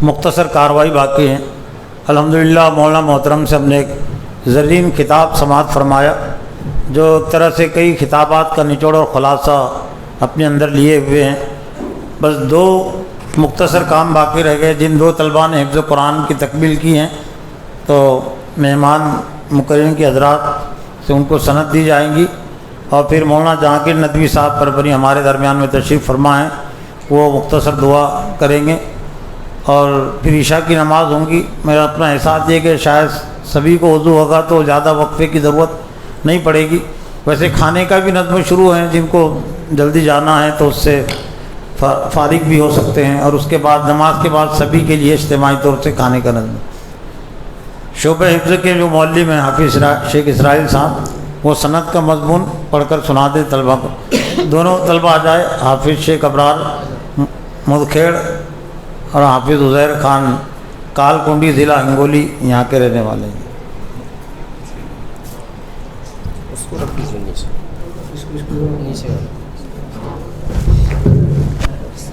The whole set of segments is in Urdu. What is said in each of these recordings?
مختصر کارروائی باقی ہیں۔ الحمدللہ مولانا محترم سے ہم نے ایک زرین کتاب سماعت فرمایا جو ایک طرح سے کئی خطابات کا نچوڑ اور خلاصہ اپنے اندر لیے ہوئے ہیں۔ بس 2 مختصر کام باقی رہ گئے۔ جن 2 طلباء نے حفظ قرآن کی تکمیل کی ہیں تو مہمان مقررین کے حضرات سے ان کو سند دی جائیں گی، اور پھر مولانا جہانگیر ندوی صاحب پربنی ہمارے درمیان میں تشریف فرما ہیں، وہ مختصر دعا کریں گے اور پھر عشاء کی نماز ہوں گی۔ میرا اپنا احساس یہ کہ شاید سبھی کو وضو ہوگا تو زیادہ وقفے کی ضرورت نہیں پڑے گی۔ ویسے کھانے کا بھی نظم شروع ہیں، جن کو جلدی جانا ہے تو اس سے فارغ بھی ہو سکتے ہیں، اور اس کے بعد نماز کے بعد سبھی کے لیے اجتماعی طور سے کھانے کا نظم۔ شعبہ حفظ کے جو معلم ہیں حافظ شیخ اسرائیل صاحب، وہ سند کا مضمون پڑھ کر سنا دیں طلبہ کو۔ دونوں طلبہ آ جائے، حافظ شیخ ابرار مدکھیڑ اور حافظ عزیر خان کال کنڈی ضلع ہنگولی یہاں کے رہنے والے ہیں۔ اس کو رکھ دیجیے نیچے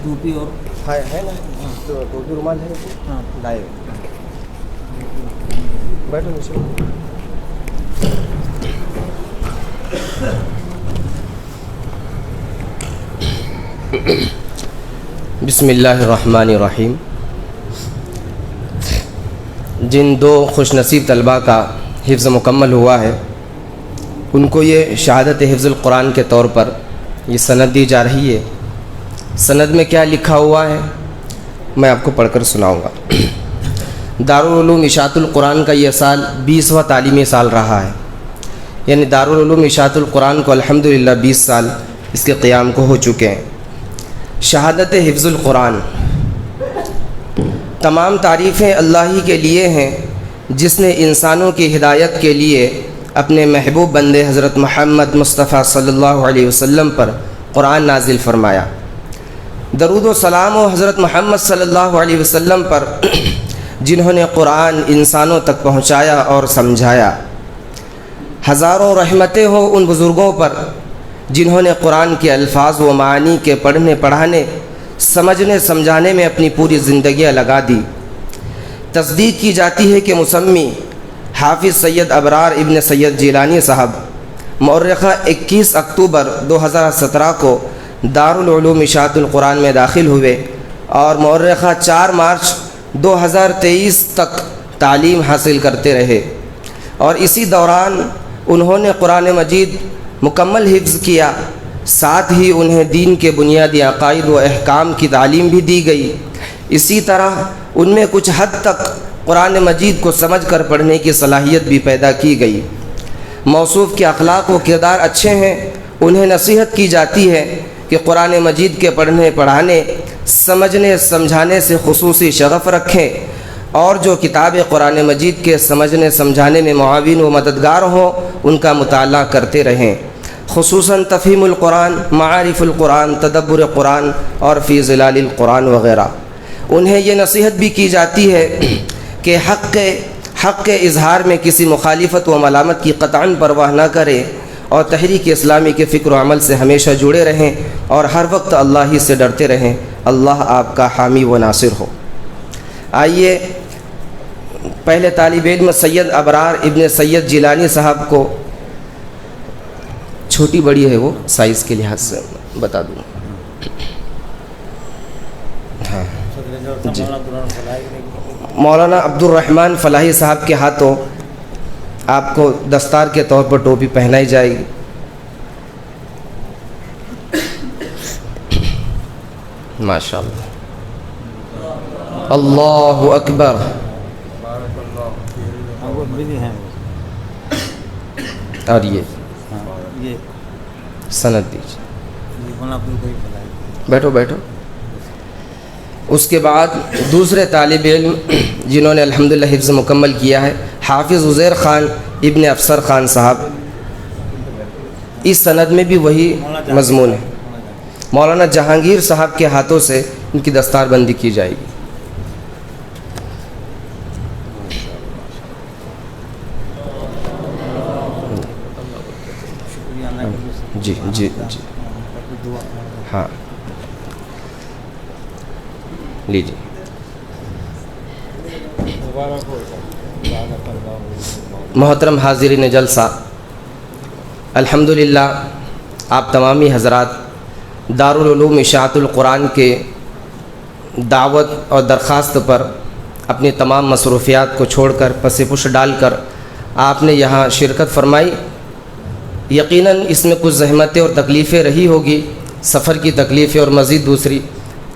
ٹوپی اور ہے نا، ٹوپی رومال ہے لائے بیٹھو نیچے۔ بسم اللہ الرحمن الرحیم۔ جن 2 خوش نصیب طلباء کا حفظ مکمل ہوا ہے ان کو یہ شہادت حفظ القرآن کے طور پر یہ سند دی جا رہی ہے۔ سند میں کیا لکھا ہوا ہے میں آپ کو پڑھ کر سناؤں گا۔ دارالعلوم اشاعت القرآن کا یہ سال 20واں تعلیمی سال رہا ہے، یعنی دارالعلوم اشاعت القرآن کو الحمدللہ 20 سال اس کے قیام کو ہو چکے ہیں۔ شہادت حفظ القرآن، تمام تعریفیں اللہ ہی کے لیے ہیں جس نے انسانوں کی ہدایت کے لیے اپنے محبوب بندے حضرت محمد مصطفیٰ صلی اللہ علیہ وسلم پر قرآن نازل فرمایا۔ درود و سلام و حضرت محمد صلی اللہ علیہ وسلم پر جنہوں نے قرآن انسانوں تک پہنچایا اور سمجھایا۔ ہزاروں رحمتیں ہوں ان بزرگوں پر جنہوں نے قرآن کے الفاظ و معانی کے پڑھنے پڑھانے سمجھنے سمجھانے میں اپنی پوری زندگیاں لگا دی۔ تصدیق کی جاتی ہے کہ مسمی حافظ سید ابرار ابن سید جیلانی صاحب مؤرخہ 21 اکتوبر 2017 کو دارالعلوم اشاعت القرآن میں داخل ہوئے اور مؤرخہ 4 مارچ 2023 تک تعلیم حاصل کرتے رہے، اور اسی دوران انہوں نے قرآن مجید مکمل حفظ کیا، ساتھ ہی انہیں دین کے بنیادی عقائد و احکام کی تعلیم بھی دی گئی۔ اسی طرح ان میں کچھ حد تک قرآن مجید کو سمجھ کر پڑھنے کی صلاحیت بھی پیدا کی گئی۔ موصوف کے اخلاق و کردار اچھے ہیں، انہیں نصیحت کی جاتی ہے کہ قرآن مجید کے پڑھنے پڑھانے سمجھنے سمجھانے سے خصوصی شغف رکھیں، اور جو کتاب قرآن مجید کے سمجھنے سمجھانے میں معاون و مددگار ہوں ان کا مطالعہ کرتے رہیں، خصوصاً تفہیم القرآن، معارف القرآن، تدبر قرآن اور فی ظلال القرآن وغیرہ۔ انہیں یہ نصیحت بھی کی جاتی ہے کہ حق کے اظہار میں کسی مخالفت و ملامت کی قطعاً پرواہ نہ کریں، اور تحریک اسلامی کے فکر و عمل سے ہمیشہ جڑے رہیں اور ہر وقت اللہ ہی سے ڈرتے رہیں۔ اللہ آپ کا حامی و ناصر ہو۔ آئیے پہلے طالب علم سید ابرار ابن سید جیلانی صاحب کو، چھوٹی بڑی ہے وہ سائز کے لحاظ سے بتا دوں۔ ہاں جی، مولانا عبد الرحمن فلاحی صاحب کے ہاتھوں آپ کو دستار کے طور پر ٹوپی پہنائی جائے گی۔ ماشاء اللہ، اللہ اکبر۔ اور یہ سند دیجیے، بیٹھو بیٹھو۔ اس کے بعد دوسرے طالب علم جنہوں نے الحمدللہ حفظ مکمل کیا ہے، حافظ عزیر خان ابن افسر خان صاحب، اس سند میں بھی وہی مضمون ہے۔ مولانا جہانگیر صاحب کے ہاتھوں سے ان کی دستار بندی کی جائے گی۔ جی جی جی، ہاں لیجیے۔ محترم حاضرین جلسہ، الحمدللہ آپ تمامی حضرات دارالعلوم اشاعت القرآن کے دعوت اور درخواست پر اپنی تمام مصروفیات کو چھوڑ کر پس پش ڈال کر آپ نے یہاں شرکت فرمائی۔ یقیناً اس میں کچھ زحمتیں اور تکلیفیں رہی ہوگی، سفر کی تکلیفیں اور مزید دوسری۔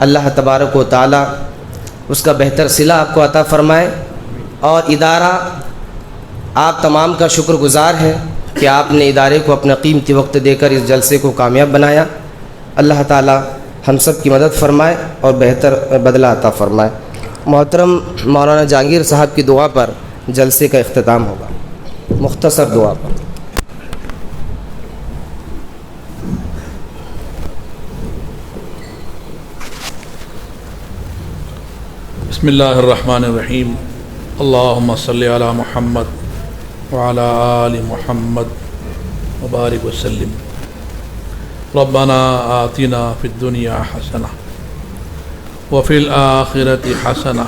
اللہ تبارک و تعالی اس کا بہتر صلہ آپ کو عطا فرمائے، اور ادارہ آپ تمام کا شکر گزار ہے کہ آپ نے ادارے کو اپنا قیمتی وقت دے کر اس جلسے کو کامیاب بنایا۔ اللہ تعالی ہم سب کی مدد فرمائے اور بہتر بدلہ عطا فرمائے۔ محترم مولانا جہانگیر صاحب کی دعا پر جلسے کا اختتام ہوگا، مختصر دعا پر۔ بسم اللہ الرحمن الرحیم، اللہم صلی علی محمد وعلی آل محمد وبارک وسلم۔ ربنا آتنا فی الدنیا حسنہ وفی الآخرۃ حسنہ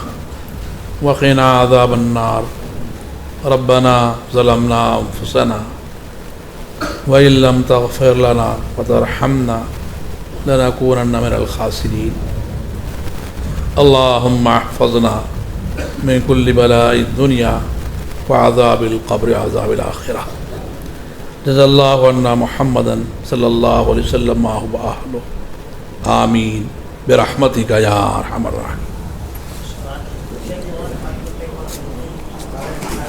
وقنا عذاب النار۔ ربنا ظلمنا انفسنا وإن لم تغفر لنا وترحمنا لنکونن من الخاسرین۔ اللہم احفظنا من کل بلاء الدنیا وعذاب القبر وعذاب الآخرہ۔ جزا اللہ عنا محمدا صلی اللہ علیہ وسلم ما هو أهله، آمین برحمتک یا ارحم الراحمین۔